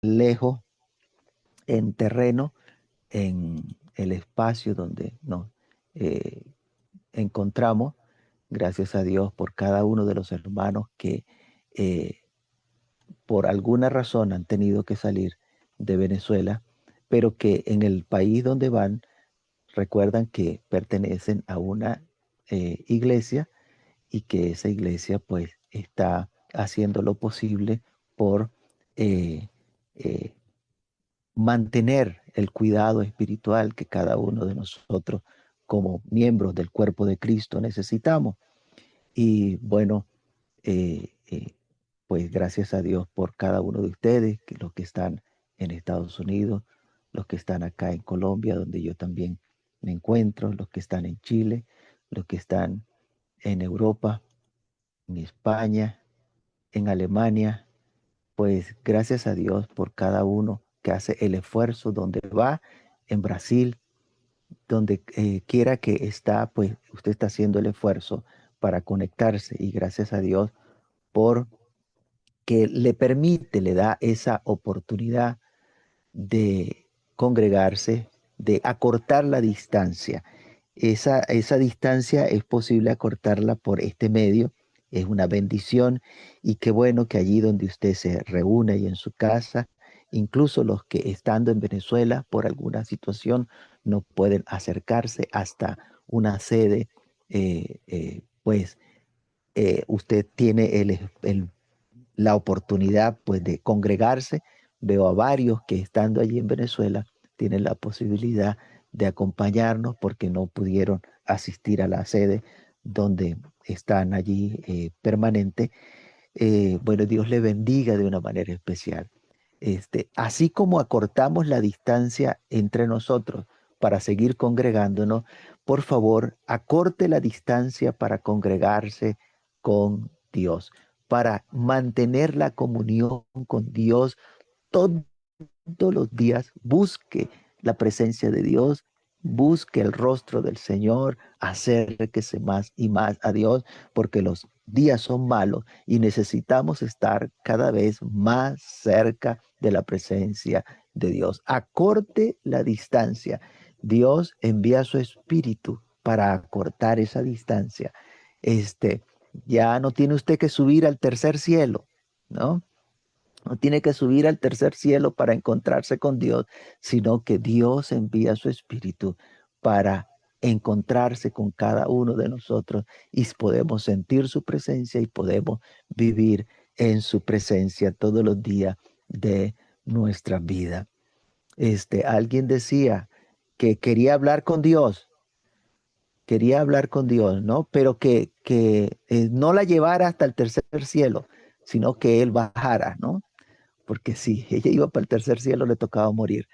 lejos en terreno, en el espacio donde nos eh, encontramos. Gracias a Dios por cada uno de los hermanos que eh, por alguna razón han tenido que salir de Venezuela, pero que en el país donde van recuerdan que pertenecen a una iglesia y que esa iglesia pues está haciendo lo posible por eh, eh, mantener el cuidado espiritual que cada uno de nosotros como miembros del cuerpo de Cristo necesitamos. Y bueno, eh, eh, pues gracias a Dios por cada uno de ustedes, que los que están en Estados Unidos, los que están acá en Colombia, donde yo también me encuentro, los que están en Chile, los que están en Europa, en España, en Alemania, pues gracias a Dios por cada uno que hace el esfuerzo donde va, en Brasil, donde quiera que está, pues usted está haciendo el esfuerzo para conectarse y gracias a Dios por que le permite, le da esa oportunidad de congregarse, de acortar la distancia. Esa distancia es posible acortarla por este medio, es una bendición y qué bueno que allí donde usted se reúne y en su casa, incluso los que estando en Venezuela por alguna situación no pueden acercarse hasta una sede, pues usted tiene la oportunidad pues de congregarse. Veo a varios que estando allí en Venezuela tienen la posibilidad de acompañarnos porque no pudieron asistir a la sede donde están allí permanente. Bueno, Dios le bendiga de una manera especial. Así como acortamos la distancia entre nosotros para seguir congregándonos, por favor, acorte la distancia para congregarse con Dios, para mantener la comunión con Dios todos los días. Busque la presencia de Dios, busque el rostro del Señor, acérquese más y más a Dios, porque los días son malos y necesitamos estar cada vez más cerca de la presencia de Dios. Acorte la distancia. Dios envía su espíritu para acortar esa distancia. Este, ya no tiene usted que subir al tercer cielo, ¿no? No tiene que subir al tercer cielo para encontrarse con Dios, sino que Dios envía su espíritu para encontrarse con cada uno de nosotros y podemos sentir su presencia y podemos vivir en su presencia todos los días de nuestra vida. Alguien decía que quería hablar con Dios, ¿no? Pero que no la llevara hasta el tercer cielo, sino que él bajara, ¿no? Porque si ella iba para el tercer cielo le tocaba morir,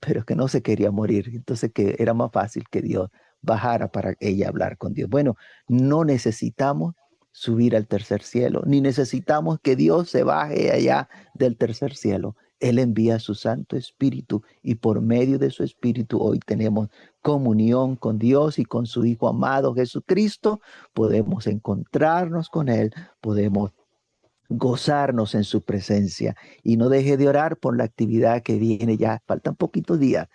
pero que no se quería morir, entonces que era más fácil que Dios bajara para ella hablar con Dios. Bueno, no necesitamos subir al tercer cielo, ni necesitamos que Dios se baje allá del tercer cielo. Él envía su Santo Espíritu y por medio de su Espíritu hoy tenemos comunión con Dios y con su Hijo amado Jesucristo. Podemos encontrarnos con Él, podemos gozarnos en su presencia y no deje de orar por la actividad que viene ya. Faltan pocos días.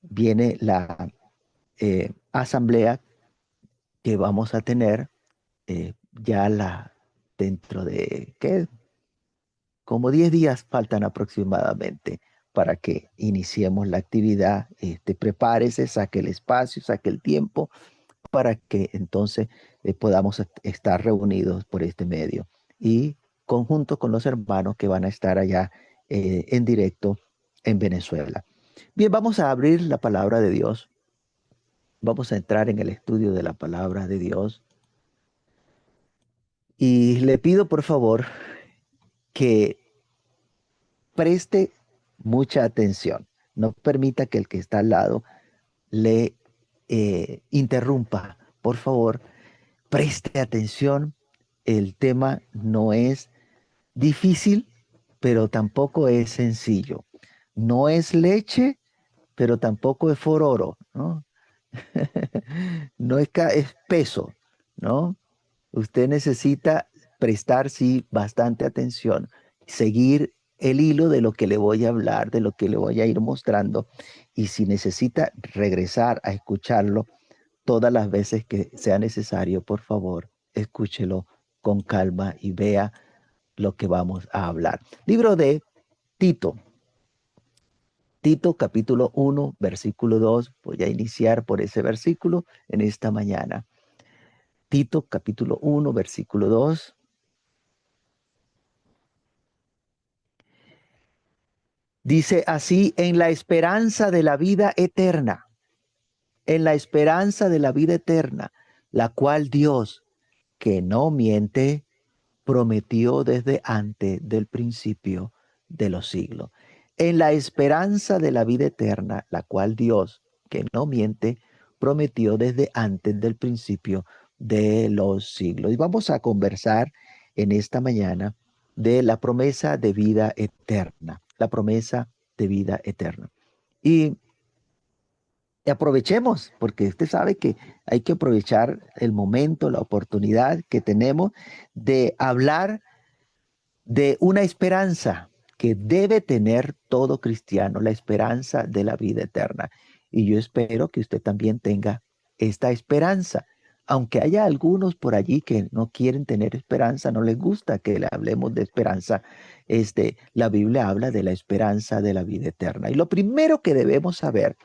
Viene la asamblea que vamos a tener ya dentro de, ¿qué? Como 10 días faltan aproximadamente para que iniciemos la actividad. Prepárese, saque el espacio, saque el tiempo para que entonces podamos estar reunidos por este medio y conjunto con los hermanos que van a estar allá en directo en Venezuela. Bien, vamos a abrir la palabra de Dios. Vamos a entrar en el estudio de la palabra de Dios. Y le pido por favor que preste mucha atención. No permita que el que está al lado le interrumpa. Por favor, preste atención. El tema no es difícil, pero tampoco es sencillo. No es leche, pero tampoco es fororo, ¿no? No es espeso, ¿no? Usted necesita prestar, sí, bastante atención, seguir el hilo de lo que le voy a hablar, de lo que le voy a ir mostrando. Y si necesita regresar a escucharlo todas las veces que sea necesario, por favor, escúchelo con calma y vea lo que vamos a hablar. Libro de Tito. Tito capítulo 1, versículo 2. Voy a iniciar por ese versículo en esta mañana. Tito capítulo 1, versículo 2. Dice así: en la esperanza de la vida eterna, en la esperanza de la vida eterna, la cual Dios, que no miente, prometió desde antes del principio de los siglos. En la esperanza de la vida eterna, la cual Dios, que no miente, prometió desde antes del principio de los siglos. Y vamos a conversar en esta mañana de la promesa de vida eterna, la promesa de vida eterna. Y aprovechemos, porque usted sabe que hay que aprovechar el momento, la oportunidad que tenemos de hablar de una esperanza que debe tener todo cristiano, la esperanza de la vida eterna. Y yo espero que usted también tenga esta esperanza. Aunque haya algunos por allí que no quieren tener esperanza, no les gusta que le hablemos de esperanza, la Biblia habla de la esperanza de la vida eterna. Y lo primero que debemos saber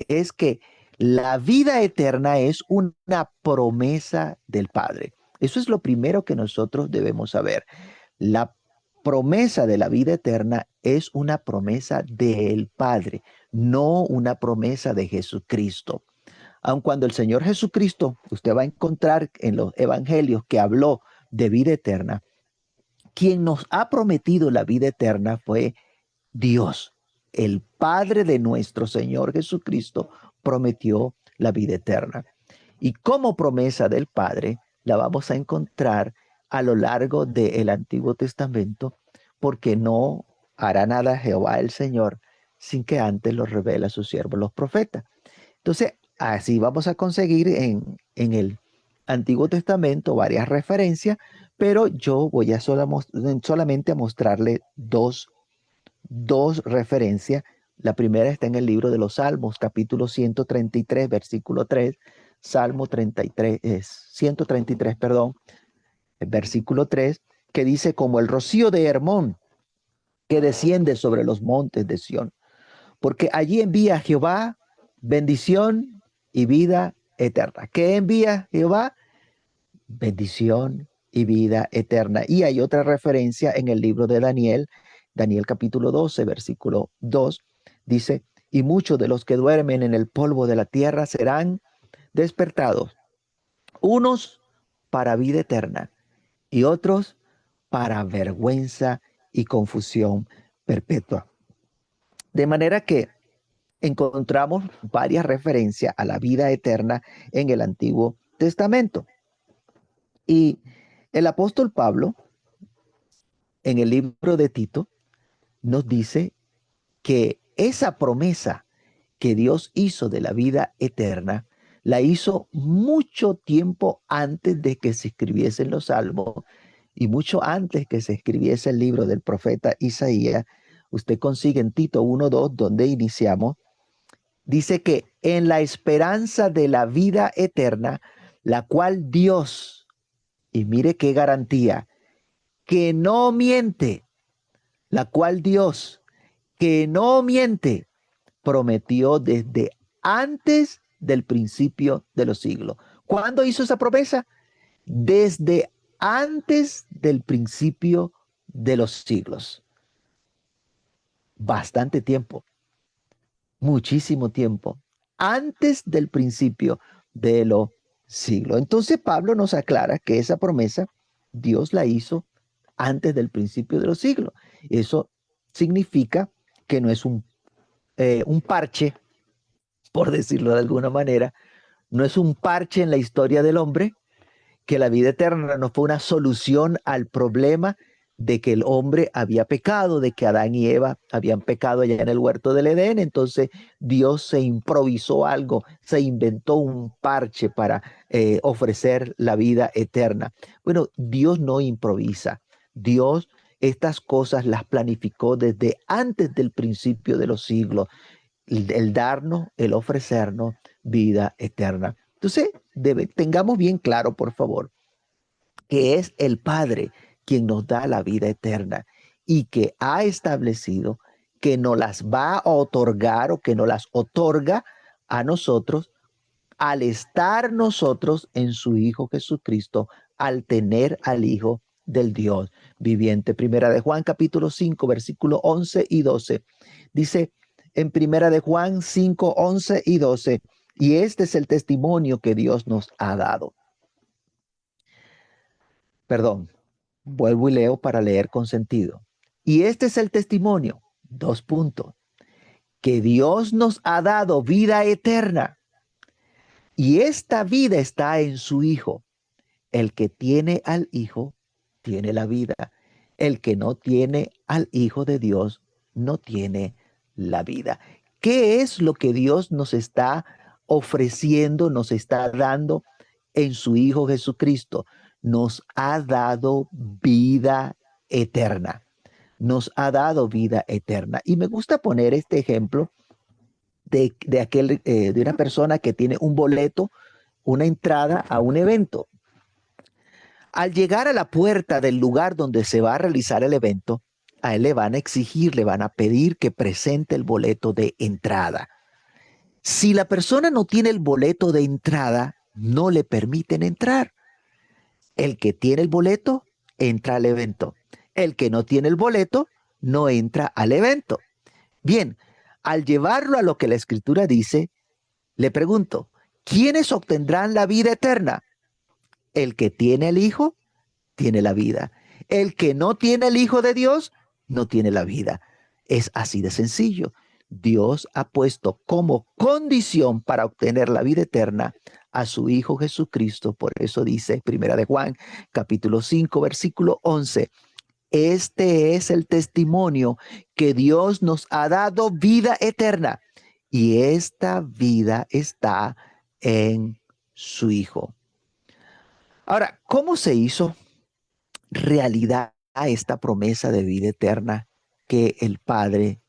es que la vida eterna es una promesa del Padre. Eso es lo primero que nosotros debemos saber. La promesa de la vida eterna es una promesa del Padre, no una promesa de Jesucristo. Aun cuando el Señor Jesucristo, usted va a encontrar en los evangelios que habló de vida eterna, quien nos ha prometido la vida eterna fue Dios. El Padre de nuestro Señor Jesucristo prometió la vida eterna. Y como promesa del Padre, la vamos a encontrar a lo largo del Antiguo Testamento, porque no hará nada Jehová el Señor sin que antes lo revele a sus siervos los profetas. Entonces, así vamos a conseguir en el Antiguo Testamento varias referencias, pero yo voy a solamente a mostrarle dos referencias. La primera está en el libro de los Salmos, capítulo 133, versículo 3. Salmo 33, 133, perdón, versículo 3, que dice: como el rocío de Hermón que desciende sobre los montes de Sión, porque allí envía Jehová bendición y vida eterna. ¿Qué envía Jehová? Bendición y vida eterna. Y hay otra referencia en el libro de Daniel, Daniel capítulo 12, versículo 2, dice: y muchos de los que duermen en el polvo de la tierra serán despertados, unos para vida eterna y otros para vergüenza y confusión perpetua. De manera que encontramos varias referencias a la vida eterna en el Antiguo Testamento. Y el apóstol Pablo, en el libro de Tito, nos dice que esa promesa que Dios hizo de la vida eterna, la hizo mucho tiempo antes de que se escribiesen los salmos y mucho antes que se escribiese el libro del profeta Isaías. Usted consigue en Tito 1:2, donde iniciamos, dice que en la esperanza de la vida eterna, la cual Dios, y mire qué garantía, que no miente, la cual Dios, que no miente, prometió desde antes del principio de los siglos. ¿Cuándo hizo esa promesa? Desde antes del principio de los siglos. Bastante tiempo, muchísimo tiempo, antes del principio de los siglos. Entonces Pablo nos aclara que esa promesa Dios la hizo antes del principio de los siglos. Eso significa que no es un parche, por decirlo de alguna manera, no es un parche en la historia del hombre, que la vida eterna no fue una solución al problema de que el hombre había pecado, de que Adán y Eva habían pecado allá en el huerto del Edén. Entonces Dios se improvisó algo, se inventó un parche para ofrecer la vida eterna. Bueno, Dios no improvisa. Dios estas cosas las planificó desde antes del principio de los siglos, el darnos, el ofrecernos vida eterna. Entonces, tengamos bien claro, por favor, que es el Padre quien nos da la vida eterna y que ha establecido que nos las va a otorgar o que nos las otorga a nosotros al estar nosotros en su Hijo Jesucristo, al tener al Hijo del Dios viviente. Primera de Juan capítulo 5, versículo 11 y 12. Dice en Primera de Juan 5, 11 y 12, y este es el testimonio que Dios nos ha dado. Perdón, vuelvo y leo para leer con sentido. Y este es el testimonio, dos puntos, que Dios nos ha dado vida eterna y esta vida está en su Hijo. El que tiene al Hijo tiene la vida. El que no tiene al Hijo de Dios no tiene la vida. ¿Qué es lo que Dios nos está ofreciendo, nos está dando en su Hijo Jesucristo? Nos ha dado vida eterna. Nos ha dado vida eterna. Y me gusta poner este ejemplo de una persona que tiene un boleto, una entrada a un evento. Al llegar a la puerta del lugar donde se va a realizar el evento, a él le van a exigir, le van a pedir que presente el boleto de entrada. Si la persona no tiene el boleto de entrada, no le permiten entrar. El que tiene el boleto entra al evento. El que no tiene el boleto no entra al evento. Bien, al llevarlo a lo que la Escritura dice, le pregunto, ¿quiénes obtendrán la vida eterna? El que tiene el Hijo tiene la vida. El que no tiene el Hijo de Dios no tiene la vida. Es así de sencillo. Dios ha puesto como condición para obtener la vida eterna a su Hijo Jesucristo. Por eso dice Primera de Juan, capítulo 5, versículo 11. Este es el testimonio que Dios nos ha dado vida eterna y esta vida está en su Hijo. Ahora, ¿cómo se hizo realidad a esta promesa de vida eterna que el Padre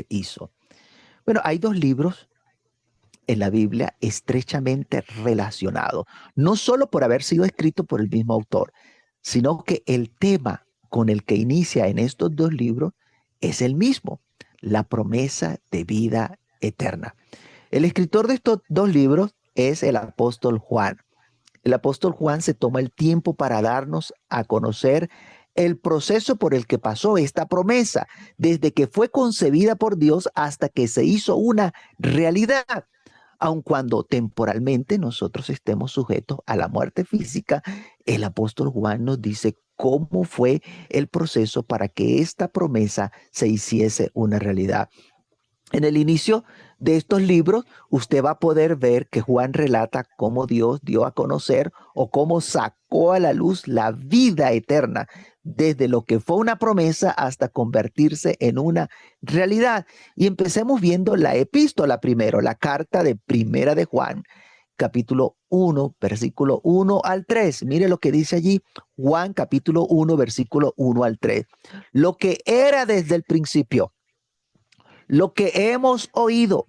hizo? Bueno, hay dos libros en la Biblia estrechamente relacionados, no solo por haber sido escrito por el mismo autor, sino que el tema con el que inicia en estos dos libros es el mismo, la promesa de vida eterna. El escritor de estos dos libros es el apóstol Juan. El apóstol Juan se toma el tiempo para darnos a conocer el proceso por el que pasó esta promesa, desde que fue concebida por Dios hasta que se hizo una realidad. Aun cuando temporalmente nosotros estemos sujetos a la muerte física, el apóstol Juan nos dice cómo fue el proceso para que esta promesa se hiciese una realidad. En el inicio de estos libros, usted va a poder ver que Juan relata cómo Dios dio a conocer o cómo sacó a la luz la vida eterna, desde lo que fue una promesa hasta convertirse en una realidad. Y empecemos viendo la epístola primero, la carta de Primera de Juan, capítulo 1, versículo 1 al 3. Mire lo que dice allí, Juan capítulo 1, versículo 1 al 3. Lo que era desde el principio, lo que hemos oído,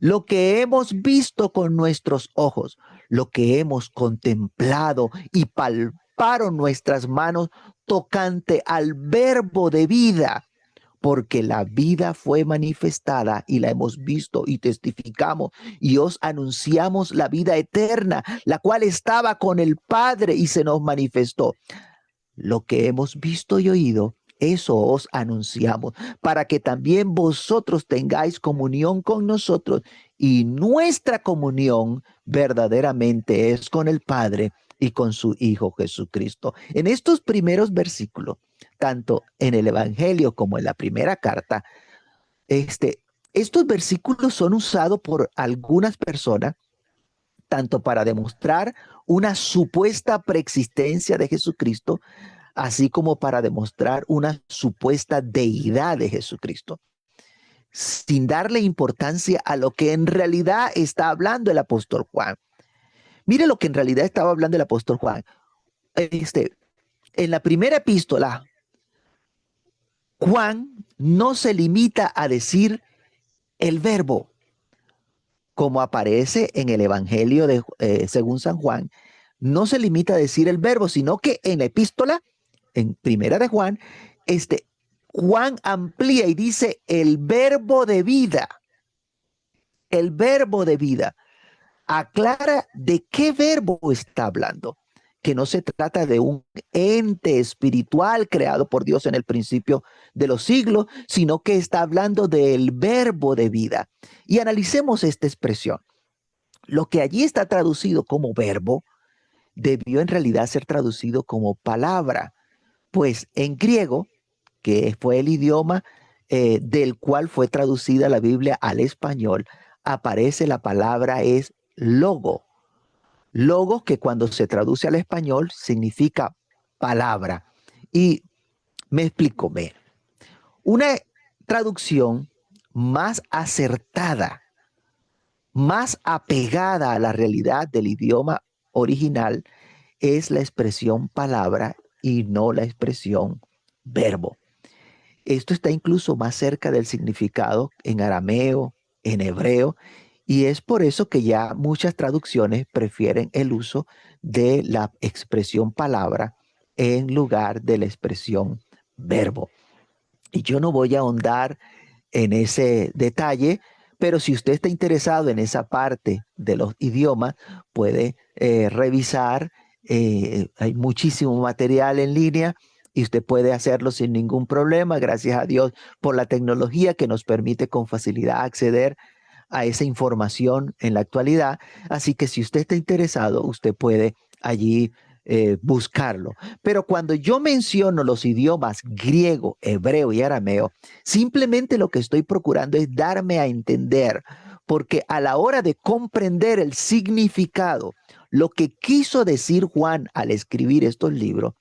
lo que hemos visto con nuestros ojos, lo que hemos contemplado y palparon nuestras manos tocante al verbo de vida, porque la vida fue manifestada y la hemos visto y testificamos y os anunciamos la vida eterna, la cual estaba con el Padre y se nos manifestó. Lo que hemos visto y oído, eso os anunciamos, para que también vosotros tengáis comunión con nosotros, y nuestra comunión verdaderamente es con el Padre y con su Hijo Jesucristo. En estos primeros versículos, tanto en el Evangelio como en la primera carta, estos versículos son usados por algunas personas tanto para demostrar una supuesta preexistencia de Jesucristo, así como para demostrar una supuesta deidad de Jesucristo, sin darle importancia a lo que en realidad está hablando el apóstol Juan. Mire lo que en realidad estaba hablando el apóstol Juan. En la primera epístola, Juan no se limita a decir el verbo, como aparece en el Evangelio según San Juan, no se limita a decir el verbo, sino que en la epístola, en primera de Juan, Juan amplía y dice el verbo de vida. El verbo de vida. Aclara de qué verbo está hablando, que no se trata de un ente espiritual creado por Dios en el principio de los siglos, sino que está hablando del verbo de vida. Y analicemos esta expresión. Lo que allí está traducido como verbo debió en realidad ser traducido como palabra, pues en griego, que fue el idioma del cual fue traducida la Biblia al español, aparece la palabra es logo. Logo que cuando se traduce al español significa palabra. Y me explico, ve, una traducción más acertada, más apegada a la realidad del idioma original es la expresión palabra y no la expresión verbo. Esto está incluso más cerca del significado en arameo, en hebreo, y es por eso que ya muchas traducciones prefieren el uso de la expresión palabra en lugar de la expresión verbo. Y yo no voy a ahondar en ese detalle, pero si usted está interesado en esa parte de los idiomas, puede revisar. Hay muchísimo material en línea y usted puede hacerlo sin ningún problema, gracias a Dios por la tecnología que nos permite con facilidad acceder a esa información en la actualidad. Así que si usted está interesado, usted puede allí buscarlo. Pero cuando yo menciono los idiomas griego, hebreo y arameo, simplemente lo que estoy procurando es darme a entender, porque a la hora de comprender el significado, lo que quiso decir Juan al escribir estos libros,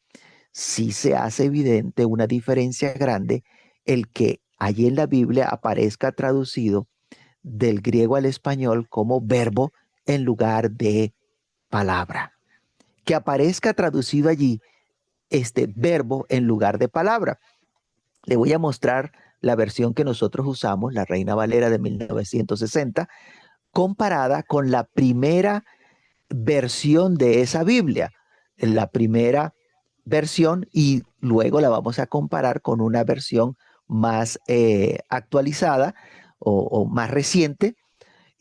sí se hace evidente una diferencia grande el que allí en la Biblia aparezca traducido del griego al español como verbo en lugar de palabra. Que aparezca traducido allí este verbo en lugar de palabra. Le voy a mostrar la versión que nosotros usamos, la Reina Valera de 1960, comparada con la primera versión de esa Biblia. La primera versión y luego la vamos a comparar con una versión más actualizada o más reciente,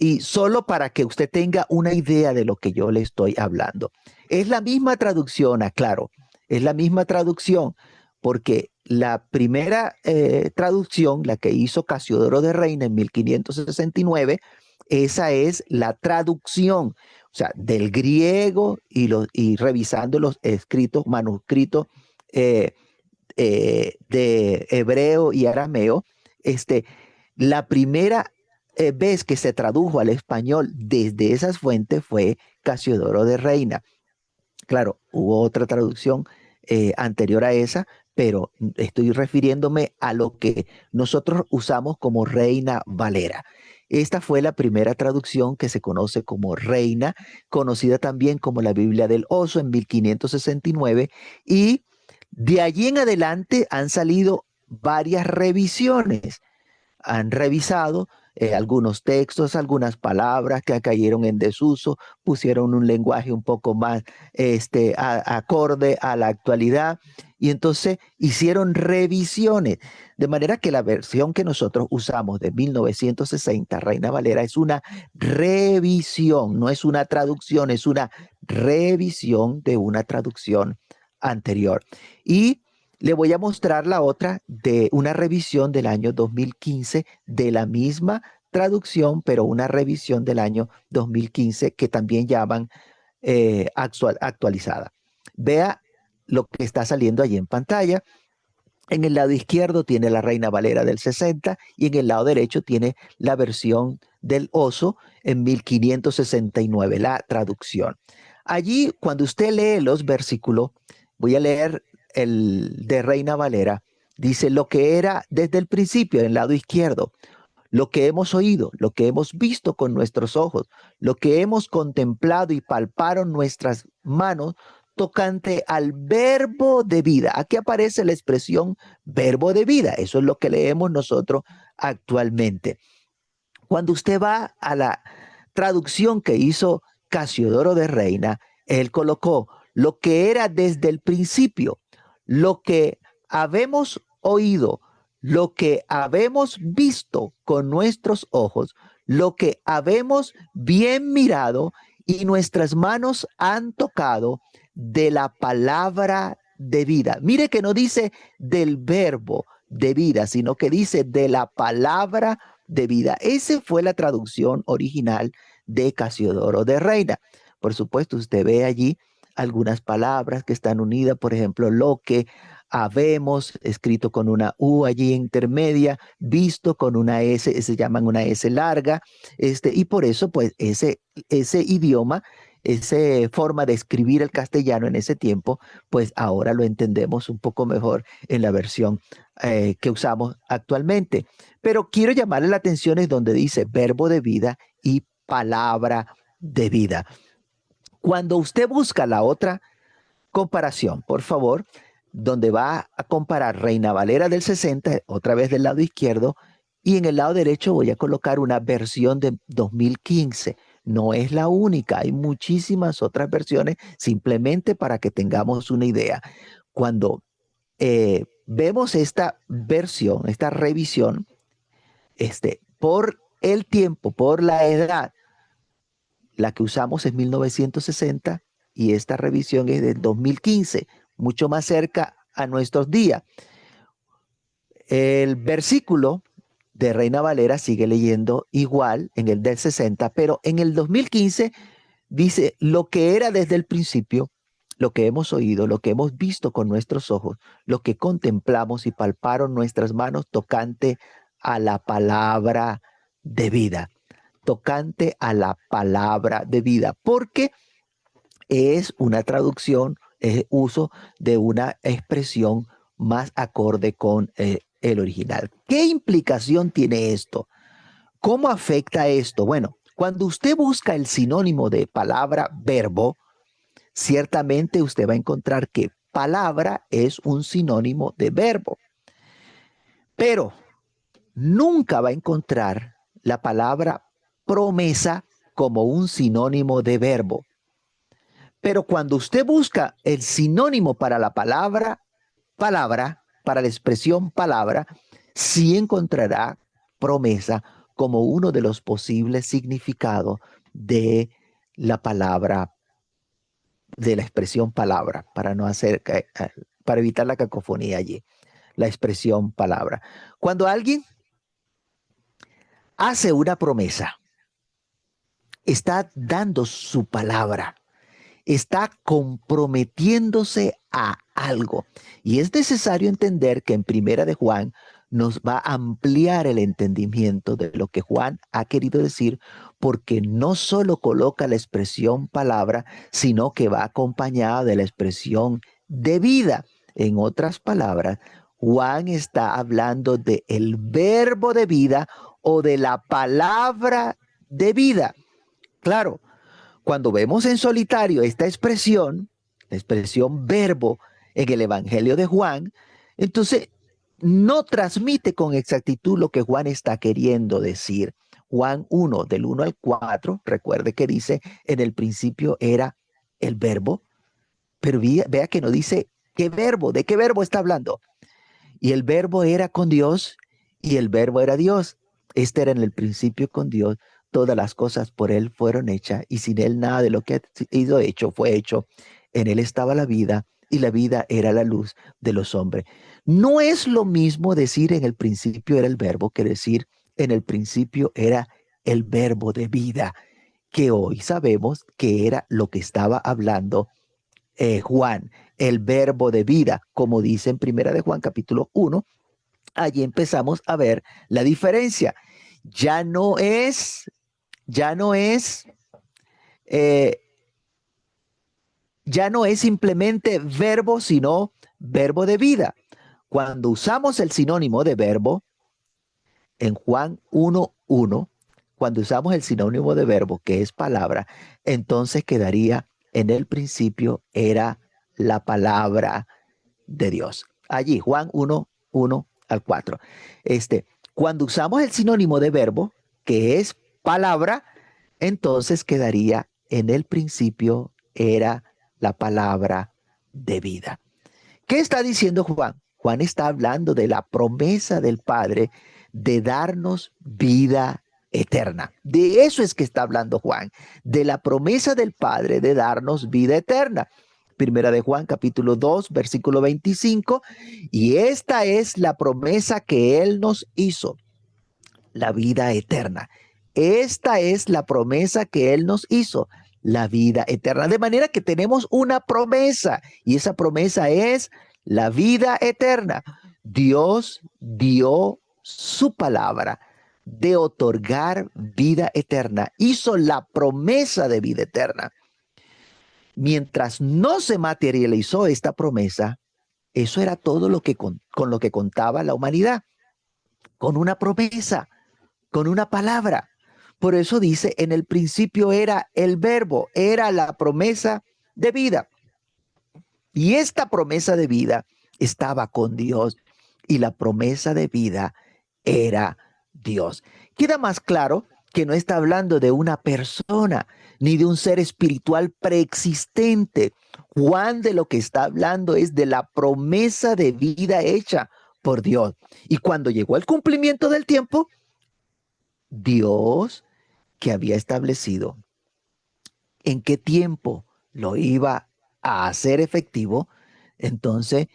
y solo para que usted tenga una idea de lo que yo le estoy hablando. Es la misma traducción, aclaro, es la misma traducción, porque la primera traducción, la que hizo Casiodoro de Reina en 1569, esa es la traducción, o sea, del griego y revisando los escritos, manuscritos eh, de hebreo y arameo, la primera vez que se tradujo al español desde esas fuentes fue Casiodoro de Reina. Claro, hubo otra traducción anterior a esa, pero estoy refiriéndome a lo que nosotros usamos como Reina Valera. Esta fue la primera traducción que se conoce como Reina, conocida también como la Biblia del Oso en 1569, y de allí en adelante han salido varias revisiones. Han revisado algunos textos, algunas palabras que cayeron en desuso, pusieron un lenguaje un poco más acorde a la actualidad y entonces hicieron revisiones. De manera que la versión que nosotros usamos de 1960, Reina Valera, es una revisión, no es una traducción, es una revisión de una traducción anterior. Y le voy a mostrar la otra de una revisión del año 2015 de la misma traducción, pero una revisión del año 2015 que también llaman actualizada. Vea lo que está saliendo allí en pantalla. En el lado izquierdo tiene la Reina Valera del 60 y en el lado derecho tiene la versión del Oso en 1569, la traducción. Allí, cuando usted lee los versículos, voy a leer el de Reina Valera, dice lo que era desde el principio, en el lado izquierdo, lo que hemos oído, lo que hemos visto con nuestros ojos, lo que hemos contemplado y palparon nuestras manos tocante al verbo de vida. Aquí aparece la expresión verbo de vida. Eso es lo que leemos nosotros actualmente. Cuando usted va a la traducción que hizo Casiodoro de Reina, él colocó lo que era desde el principio, lo que habemos oído, lo que habemos visto con nuestros ojos, lo que habemos bien mirado y nuestras manos han tocado de la palabra de vida. Mire que no dice del verbo de vida, sino que dice de la palabra de vida. Esa fue la traducción original de Casiodoro de Reina. Por supuesto, usted ve allí algunas palabras que están unidas, por ejemplo, lo que habemos, escrito con una U allí intermedia, visto con una S, se llaman una S larga, y por eso, pues, ese idioma, esa forma de escribir el castellano en ese tiempo, pues ahora lo entendemos un poco mejor en la versión que usamos actualmente. Pero quiero llamarle la atención es donde dice verbo de vida y palabra de vida. Cuando usted busca la otra comparación, por favor, donde va a comparar Reina Valera del 60, otra vez del lado izquierdo, y en el lado derecho voy a colocar una versión de 2015. No es la única, hay muchísimas otras versiones, simplemente para que tengamos una idea. Cuando vemos esta versión, esta revisión, por el tiempo, por la edad, la que usamos es 1960 y esta revisión es del 2015, mucho más cerca a nuestros días. El versículo de Reina Valera sigue leyendo igual en el del 60, pero en el 2015 dice lo que era desde el principio, lo que hemos oído, lo que hemos visto con nuestros ojos, lo que contemplamos y palparon nuestras manos tocante a la palabra de vida, tocante a la palabra de vida, porque es una traducción, es uso de una expresión más acorde con el original. ¿Qué implicación tiene esto? ¿Cómo afecta esto? Bueno, cuando usted busca el sinónimo de palabra verbo, ciertamente usted va a encontrar que palabra es un sinónimo de verbo, pero nunca va a encontrar la palabra promesa como un sinónimo de verbo. Pero cuando usted busca el sinónimo para la palabra, para la expresión palabra, sí encontrará promesa como uno de los posibles significados de la palabra, de la expresión palabra, para no hacer, para evitar la cacofonía allí, la expresión palabra. Cuando alguien hace una promesa, está dando su palabra, está comprometiéndose a algo. Y es necesario entender que en Primera de Juan nos va a ampliar el entendimiento de lo que Juan ha querido decir, porque no solo coloca la expresión palabra, sino que va acompañada de la expresión de vida. En otras palabras, Juan está hablando de el verbo de vida o de la palabra de vida. Claro, cuando vemos en solitario esta expresión, la expresión verbo en el Evangelio de Juan, entonces no transmite con exactitud lo que Juan está queriendo decir. Juan 1, del 1 al 4, recuerde que dice, en el principio era el verbo, pero vea que no dice qué verbo, de qué verbo está hablando. Y el verbo era con Dios y el verbo era Dios. Este era en el principio con Dios. Todas las cosas por Él fueron hechas y sin Él nada de lo que ha sido hecho fue hecho. En Él estaba la vida y la vida era la luz de los hombres. No es lo mismo decir en el principio era el verbo que decir en el principio era el verbo de vida, que hoy sabemos que era lo que estaba hablando Juan, el verbo de vida, como dice en Primera de Juan capítulo 1, allí empezamos a ver la diferencia. Ya no es, ya no es, eh, ya no es simplemente verbo, sino verbo de vida. Cuando usamos el sinónimo de verbo, en Juan 1:1, cuando usamos el sinónimo de verbo, que es palabra, entonces quedaría en el principio era la palabra de Dios. Allí, Juan 1:1 al 4. Cuando usamos el sinónimo de verbo, que es palabra, entonces quedaría en el principio era la palabra de vida. ¿Qué está diciendo Juan? Juan está hablando de la promesa del Padre de darnos vida eterna. De eso es que está hablando Juan, de la promesa del Padre de darnos vida eterna. Primera de Juan, capítulo 2, versículo 25. Y esta es la promesa que Él nos hizo, la vida eterna. Esta es la promesa que Él nos hizo, la vida eterna. De manera que tenemos una promesa y esa promesa es la vida eterna. Dios dio su palabra de otorgar vida eterna. Hizo la promesa de vida eterna. Mientras no se materializó esta promesa, eso era todo lo que con lo que contaba la humanidad, con una promesa, con una palabra. Por eso dice, en el principio era el verbo, era la promesa de vida. Y esta promesa de vida estaba con Dios y la promesa de vida era Dios. Queda más claro que no está hablando de una persona ni de un ser espiritual preexistente. Juan de lo que está hablando es de la promesa de vida hecha por Dios. Y cuando llegó el cumplimiento del tiempo, Dios, que había establecido en qué tiempo lo iba a hacer efectivo, entonces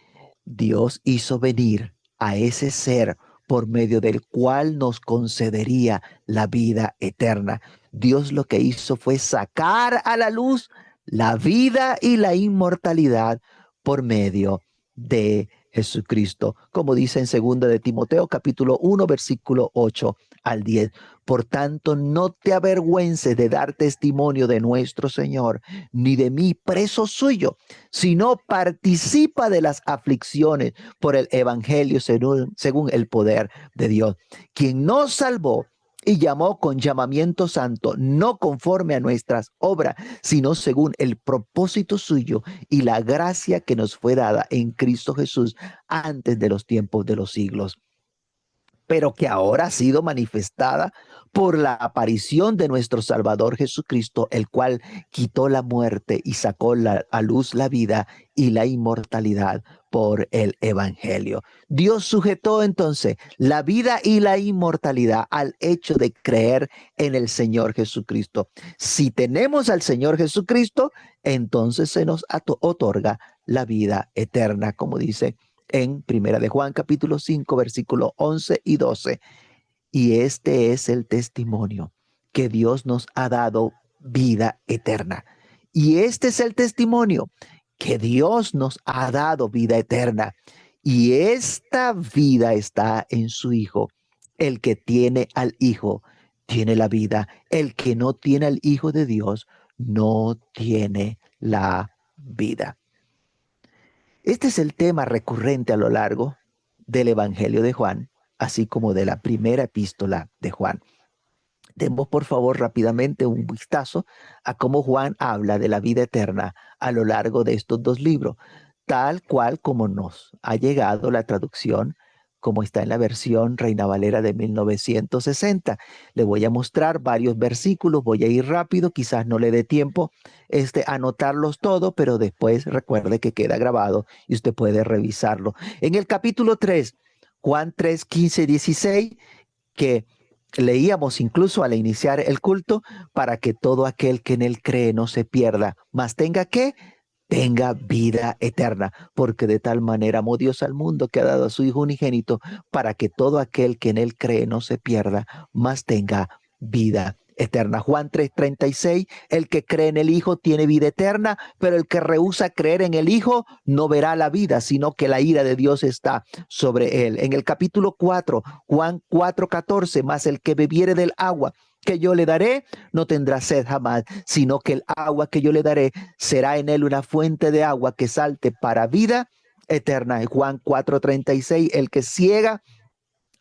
Dios hizo venir a ese ser por medio del cual nos concedería la vida eterna. Dios lo que hizo fue sacar a la luz la vida y la inmortalidad por medio de Jesucristo, como dice en 2 de Timoteo capítulo 1 versículo 8 al 10. Por tanto, no te avergüences de dar testimonio de nuestro Señor, ni de mí, preso suyo, sino participa de las aflicciones por el Evangelio según el poder de Dios, quien nos salvó y llamó con llamamiento santo, no conforme a nuestras obras, sino según el propósito suyo y la gracia que nos fue dada en Cristo Jesús antes de los tiempos de los siglos, pero que ahora ha sido manifestada por la aparición de nuestro Salvador Jesucristo, el cual quitó la muerte y sacó a luz la vida y la inmortalidad por el Evangelio. Dios sujetó entonces la vida y la inmortalidad al hecho de creer en el Señor Jesucristo. Si tenemos al Señor Jesucristo, entonces se nos otorga la vida eterna, como dice en Primera de Juan capítulo 5 versículos 11 y 12. Y este es el testimonio, que Dios nos ha dado vida eterna. Y este es el testimonio, que Dios nos ha dado vida eterna. Y esta vida está en su Hijo. El que tiene al Hijo tiene la vida. El que no tiene al Hijo de Dios no tiene la vida. Este es el tema recurrente a lo largo del Evangelio de Juan, así como de la primera epístola de Juan. Demos por favor rápidamente un vistazo a cómo Juan habla de la vida eterna a lo largo de estos dos libros, tal cual como nos ha llegado la traducción, como está en la versión Reina Valera de 1960. Le voy a mostrar varios versículos, voy a ir rápido, quizás no le dé tiempo anotarlos todos, pero después recuerde que queda grabado y usted puede revisarlo. En el capítulo 3, Juan 3, 15, 16, que leíamos incluso al iniciar el culto, para que todo aquel que en él cree no se pierda, mas tenga vida eterna, porque de tal manera amó Dios al mundo que ha dado a su Hijo unigénito, para que todo aquel que en él cree no se pierda, mas tenga vida eterna. Juan 3:36, el que cree en el Hijo tiene vida eterna, pero el que rehúsa creer en el Hijo no verá la vida, sino que la ira de Dios está sobre él. En el capítulo 4, Juan 4:14, mas el que bebiere del agua que yo le daré, no tendrá sed jamás, sino que el agua que yo le daré será en él una fuente de agua que salte para vida eterna. En Juan 4:36, el que ciega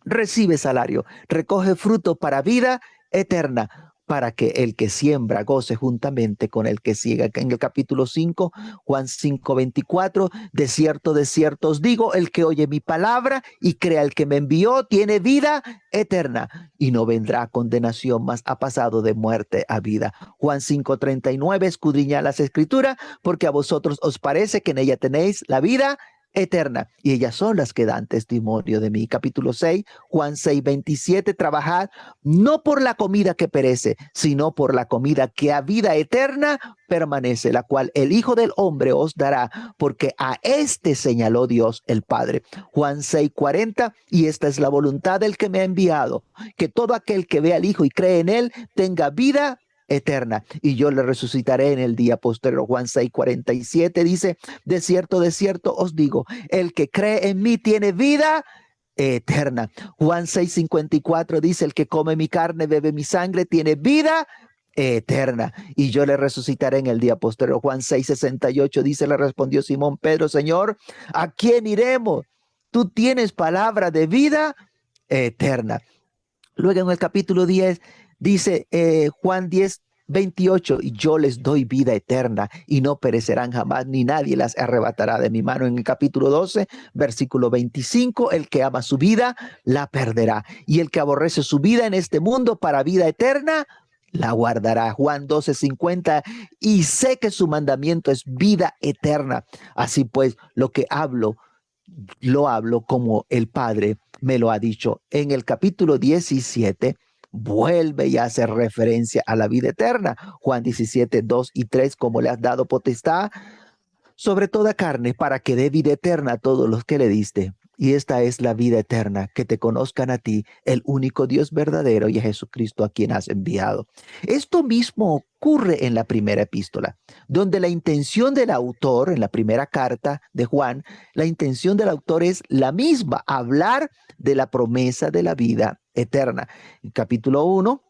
recibe salario, recoge fruto para vida eterna, para que el que siembra goce juntamente con el que ciega. En el capítulo 5, Juan 5:24, de cierto os digo, el que oye mi palabra y crea el que me envió, tiene vida eterna y no vendrá a condenación, mas ha pasado de muerte a vida. Juan 5:39, escudriñad las escrituras, porque a vosotros os parece que en ella tenéis la vida eterna, y ellas son las que dan testimonio de mí. Capítulo 6, Juan 6:27, trabajad no por la comida que perece, sino por la comida que a vida eterna permanece, la cual el Hijo del Hombre os dará, porque a este señaló Dios el Padre. Juan 6:40, y esta es la voluntad del que me ha enviado, que todo aquel que ve al Hijo y cree en él tenga vida eterna, y yo le resucitaré en el día posterior. Juan 6:47 dice, de cierto os digo, el que cree en mí tiene vida eterna. Juan 6:54 dice, el que come mi carne, bebe mi sangre, tiene vida eterna, y yo le resucitaré en el día posterior. Juan 6:68 dice, le respondió Simón Pedro, Señor, ¿a quién iremos? Tú tienes palabra de vida eterna. Luego en el capítulo 10 dice Juan 10:28, y yo les doy vida eterna y no perecerán jamás, ni nadie las arrebatará de mi mano. En el capítulo 12, versículo 25, el que ama su vida la perderá, y el que aborrece su vida en este mundo para vida eterna la guardará. Juan 12:50, y sé que su mandamiento es vida eterna. Así pues, lo que hablo, lo hablo como el Padre me lo ha dicho. En el capítulo 17 vuelve y hace referencia a la vida eterna. Juan 17:2 y 3, como le has dado potestad sobre toda carne para que dé vida eterna a todos los que le diste. Y esta es la vida eterna, que te conozcan a ti, el único Dios verdadero, y a Jesucristo a quien has enviado. Esto mismo ocurre en la primera epístola, donde la intención del autor, en la primera carta de Juan, la intención del autor es la misma, hablar de la promesa de la vida eterna. En capítulo 1,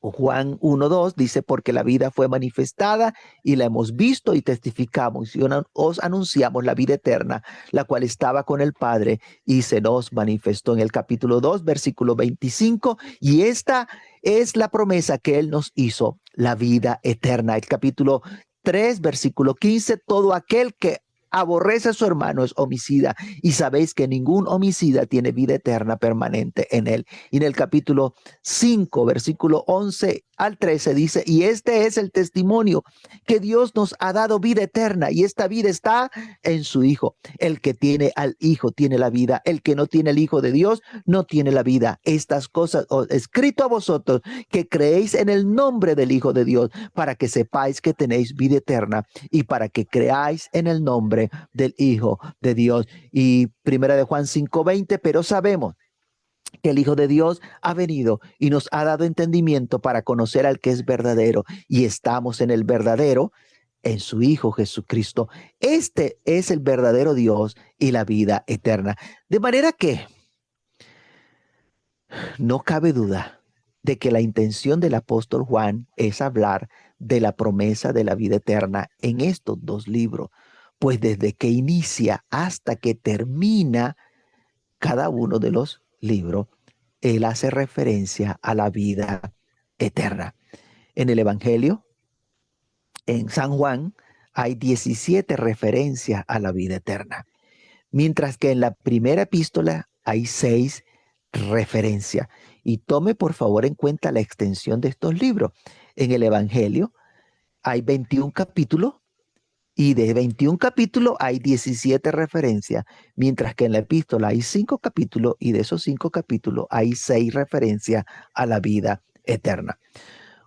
Juan 1:2 dice, porque la vida fue manifestada y la hemos visto y testificamos y os anunciamos la vida eterna, la cual estaba con el Padre y se nos manifestó. En el capítulo 2, versículo 25, y esta es la promesa que Él nos hizo, la vida eterna. El capítulo 3, versículo 15, todo aquel que aborrece a su hermano es homicida, y sabéis que ningún homicida tiene vida eterna permanente en él. Y en el capítulo 5, versículo 11 al 13 dice, y este es el testimonio, que Dios nos ha dado vida eterna, y esta vida está en su Hijo. El que tiene al Hijo tiene la vida, el que no tiene el Hijo de Dios no tiene la vida. Estas cosas os he escrito a vosotros, que creéis en el nombre del Hijo de Dios, para que sepáis que tenéis vida eterna, y para que creáis en el nombre del Hijo de Dios. Y primera de Juan 5:20, pero sabemos que el Hijo de Dios ha venido y nos ha dado entendimiento para conocer al que es verdadero, y estamos en el verdadero, en su Hijo Jesucristo. Este es el verdadero Dios y la vida eterna. De manera que no cabe duda de que la intención del apóstol Juan es hablar de la promesa de la vida eterna en estos dos libros, pues desde que inicia hasta que termina cada uno de los libros, él hace referencia a la vida eterna. En el Evangelio, en San Juan, hay 17 referencias a la vida eterna, mientras que en la primera epístola hay 6 referencias. Y tome por favor en cuenta la extensión de estos libros. En el Evangelio hay 21 capítulos, y de 21 capítulos hay 17 referencias, mientras que en la epístola hay 5 capítulos, y de esos 5 capítulos hay 6 referencias a la vida eterna.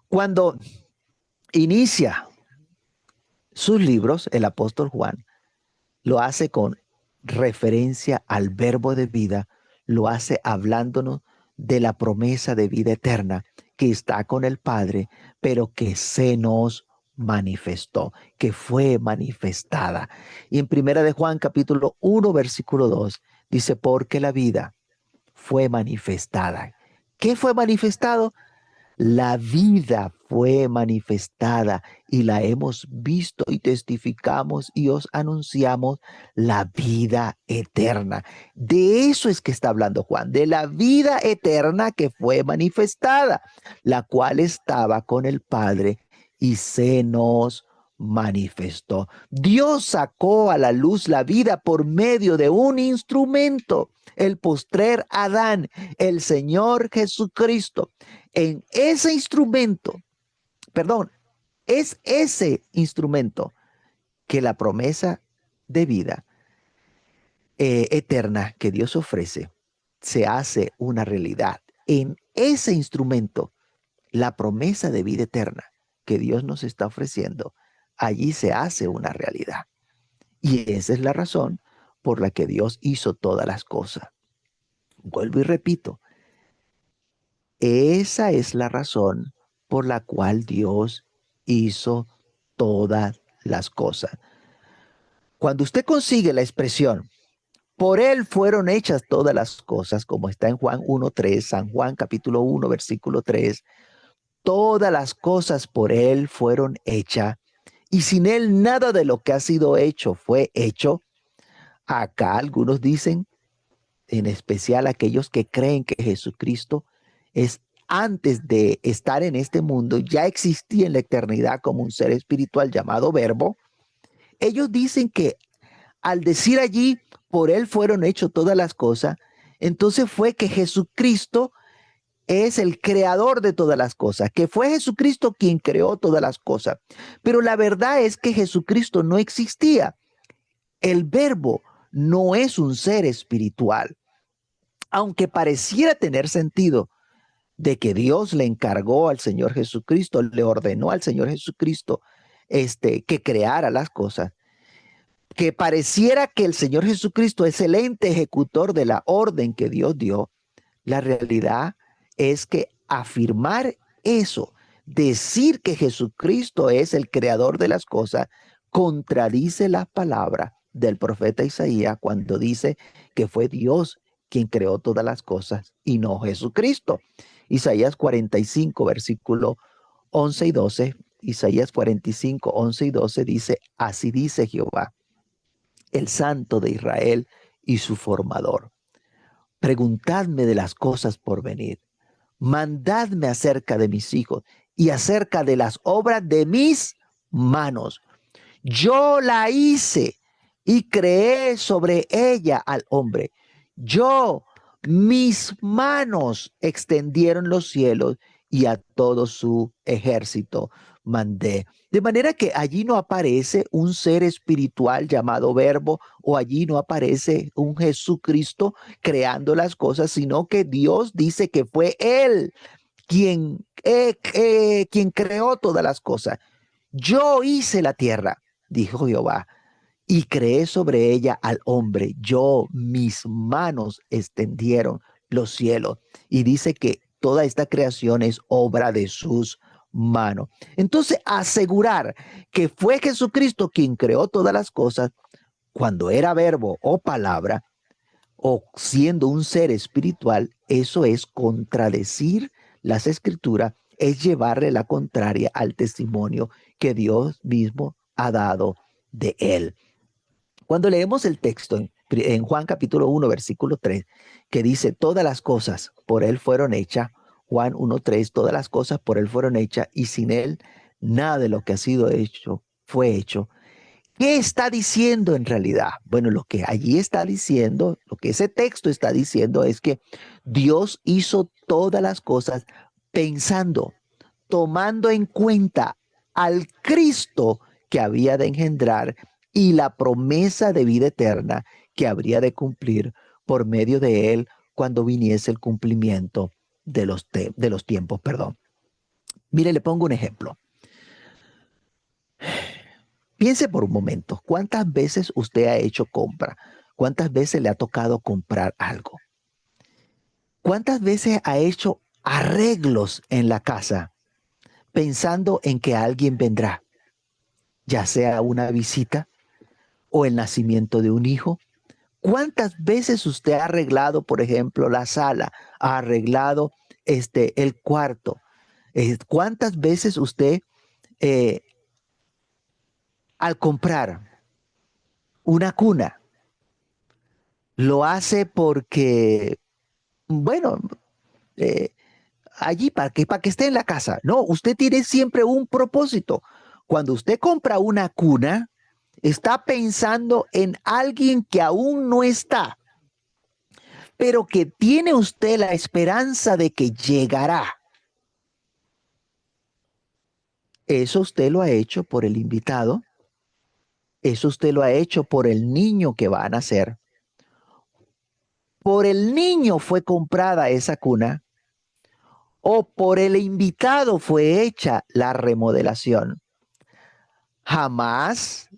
Cuando inicia sus libros, el apóstol Juan lo hace con referencia al verbo de vida, lo hace hablándonos de la promesa de vida eterna que está con el Padre, pero que se nos manifestó, que fue manifestada. Y en primera de Juan capítulo 1 versículo 2 dice, porque la vida fue manifestada. ¿Qué fue manifestado? La vida fue manifestada y la hemos visto y testificamos y os anunciamos la vida eterna. De eso es que está hablando Juan, de la vida eterna que fue manifestada, la cual estaba con el Padre y se nos manifestó. Dios sacó a la luz la vida por medio de un instrumento, el postrer Adán, el Señor Jesucristo. En ese instrumento, perdón, es ese instrumento que la promesa de vida eterna que Dios ofrece se hace una realidad. En ese instrumento, la promesa de vida eterna que Dios nos está ofreciendo, allí se hace una realidad. Y esa es la razón por la que Dios hizo todas las cosas. Vuelvo y repito, esa es la razón por la cual Dios hizo todas las cosas. Cuando usted consigue la expresión, por Él fueron hechas todas las cosas, como está en Juan 1:3, San Juan capítulo 1, versículo 3, todas las cosas por Él fueron hechas, y sin Él nada de lo que ha sido hecho fue hecho. Acá algunos dicen, en especial aquellos que creen que Jesucristo es antes de estar en este mundo, ya existía en la eternidad como un ser espiritual llamado Verbo. Ellos dicen que al decir allí, por Él fueron hechas todas las cosas, entonces fue que Jesucristo es el creador de todas las cosas, que fue Jesucristo quien creó todas las cosas. Pero la verdad es que Jesucristo no existía. El Verbo no es un ser espiritual. Aunque pareciera tener sentido de que Dios le encargó al Señor Jesucristo, le ordenó al Señor Jesucristo que creara las cosas, que pareciera que el Señor Jesucristo es el ente ejecutor de la orden que Dios dio, la realidad es que afirmar eso, decir que Jesucristo es el creador de las cosas, contradice la palabra del profeta Isaías cuando dice que fue Dios quien creó todas las cosas y no Jesucristo. Isaías 45, versículo 11 y 12, Isaías 45, 11 y 12 dice, así dice Jehová, el Santo de Israel y su formador. Preguntadme de las cosas por venir. Mandadme acerca de mis hijos y acerca de las obras de mis manos. Yo la hice y creé sobre ella al hombre. Yo, mis manos extendieron los cielos y a todo su ejército mandé. De manera que allí no aparece un ser espiritual llamado Verbo o allí no aparece un Jesucristo creando las cosas, sino que Dios dice que fue Él quien creó todas las cosas. Yo hice la tierra, dijo Jehová, y creé sobre ella al hombre. Yo, mis manos extendieron los cielos. Y dice que toda esta creación es obra de sus manos. Entonces, asegurar que fue Jesucristo quien creó todas las cosas, cuando era verbo o palabra, o siendo un ser espiritual, eso es contradecir las escrituras, es llevarle la contraria al testimonio que Dios mismo ha dado de él. Cuando leemos el texto en Juan capítulo 1, versículo 3, que dice, todas las cosas por él fueron hechas, Juan 1:3, todas las cosas por él fueron hechas y sin él nada de lo que ha sido hecho fue hecho. ¿Qué está diciendo en realidad? Bueno, lo que allí está diciendo, lo que ese texto está diciendo es que Dios hizo todas las cosas pensando, tomando en cuenta al Cristo que había de engendrar y la promesa de vida eterna que habría de cumplir por medio de él cuando viniese el cumplimiento de los tiempos. Perdón. Mire, le pongo un ejemplo. Piense por un momento, ¿cuántas veces usted ha hecho compra? ¿Cuántas veces le ha tocado comprar algo? ¿Cuántas veces ha hecho arreglos en la casa pensando en que alguien vendrá, ya sea una visita o el nacimiento de un hijo? ¿Cuántas veces usted ha arreglado, por ejemplo, la sala, ha arreglado el cuarto, ¿Cuántas veces usted eh, al comprar una cuna lo hace porque, bueno, eh, allí para que esté en la casa? No, usted tiene siempre un propósito. Cuando usted compra una cuna, está pensando en alguien que aún no está, pero que tiene usted la esperanza de que llegará. Eso usted lo ha hecho por el invitado, eso usted lo ha hecho por el niño que va a nacer. Por el niño fue comprada esa cuna o por el invitado fue hecha la remodelación. Jamás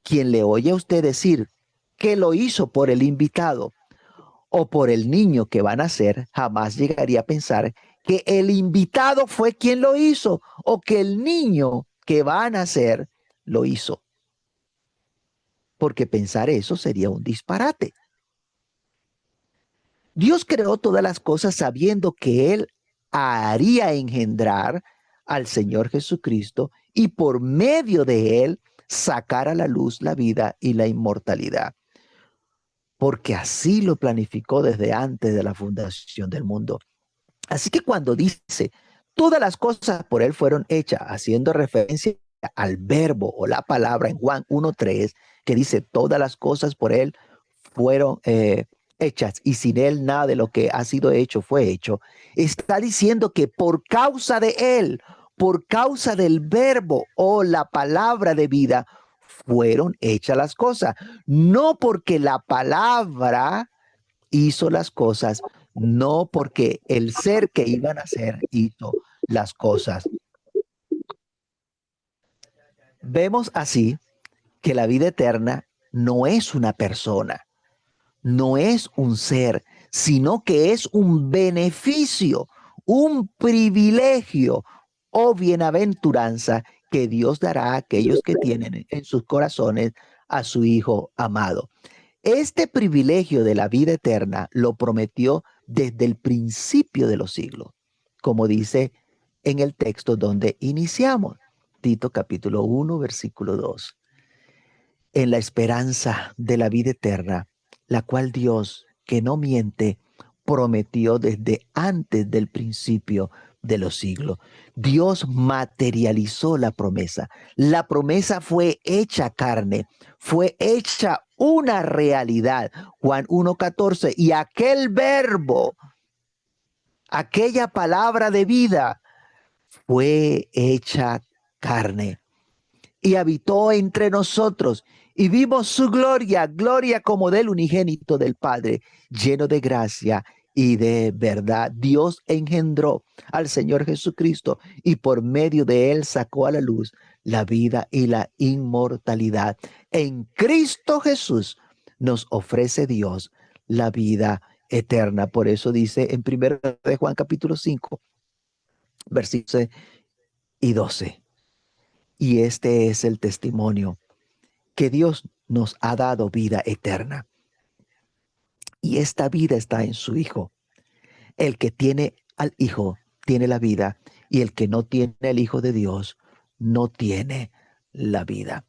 quien le oye a usted decir que lo hizo por el invitado o por el niño que va a nacer, jamás llegaría a pensar que el invitado fue quien lo hizo o que el niño que va a nacer lo hizo. Porque pensar eso sería un disparate. Dios creó todas las cosas sabiendo que Él haría engendrar al Señor Jesucristo y por medio de Él sacar a la luz la vida y la inmortalidad. Porque así lo planificó desde antes de la fundación del mundo. Así que cuando dice, todas las cosas por Él fueron hechas, haciendo referencia al verbo o la palabra en Juan 1.3, que dice, todas las cosas por Él fueron hechas y sin Él nada de lo que ha sido hecho fue hecho, está diciendo que por causa de Él, por causa del verbo o la palabra de vida, fueron hechas las cosas. No porque la palabra hizo las cosas, no porque el ser que iban a hacer hizo las cosas. Vemos así que la vida eterna no es una persona, no es un ser, sino que es un beneficio, un privilegio o bienaventuranza que Dios dará a aquellos que tienen en sus corazones a su Hijo amado. Este privilegio de la vida eterna lo prometió desde el principio de los siglos, como dice en el texto donde iniciamos, Tito capítulo 1, versículo 2, en la esperanza de la vida eterna, la cual Dios, que no miente, prometió desde antes del principio de los siglos. Dios materializó la promesa. La promesa fue hecha carne, fue hecha una realidad. Juan 1.14, y aquel verbo, aquella palabra de vida, fue hecha carne y habitó entre nosotros y vimos su gloria, gloria como del unigénito del Padre, lleno de gracia y de verdad. Dios engendró al Señor Jesucristo y por medio de él sacó a la luz la vida y la inmortalidad. En Cristo Jesús nos ofrece Dios la vida eterna. Por eso dice en 1 de Juan capítulo 5, versículos y 12. Y este es el testimonio que Dios nos ha dado vida eterna. Y esta vida está en su Hijo. El que tiene al Hijo tiene la vida y el que no tiene al Hijo de Dios no tiene la vida.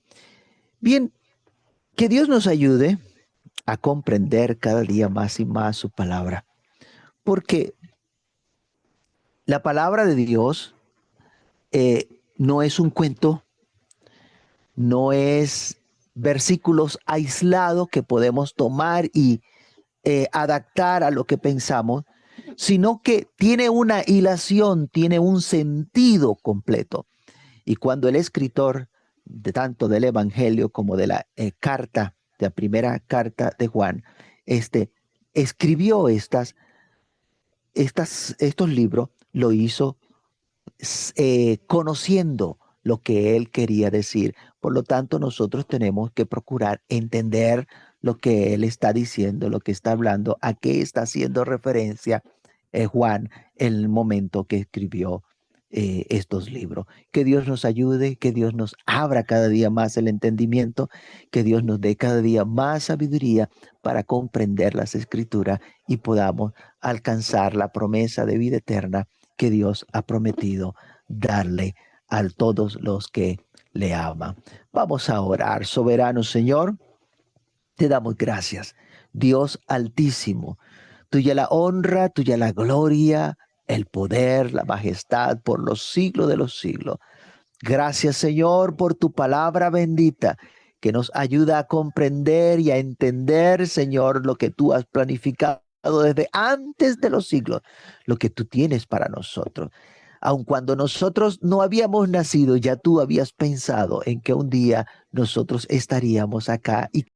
Bien, que Dios nos ayude a comprender cada día más y más su palabra, porque la palabra de Dios no es un cuento, no es versículos aislados que podemos tomar y adaptar a lo que pensamos, sino que tiene una hilación, tiene un sentido completo. Y cuando el escritor de tanto del Evangelio como de la carta, de la primera carta de Juan, escribió estos libros, lo hizo conociendo lo que él quería decir. Por lo tanto, nosotros tenemos que procurar entender lo que él está diciendo, lo que está hablando, a qué está haciendo referencia Juan en el momento que escribió estos libros. Que Dios nos ayude, que Dios nos abra cada día más el entendimiento, que Dios nos dé cada día más sabiduría para comprender las escrituras y podamos alcanzar la promesa de vida eterna que Dios ha prometido darle a todos los que le aman. Vamos a orar. Soberano Señor, te damos gracias. Dios altísimo, tuya la honra, tuya la gloria, el poder, la majestad por los siglos de los siglos. Gracias, Señor, por tu palabra bendita que nos ayuda a comprender y a entender, Señor, lo que tú has planificado desde antes de los siglos, lo que tú tienes para nosotros. Aun cuando nosotros no habíamos nacido, ya tú habías pensado en que un día nosotros estaríamos acá y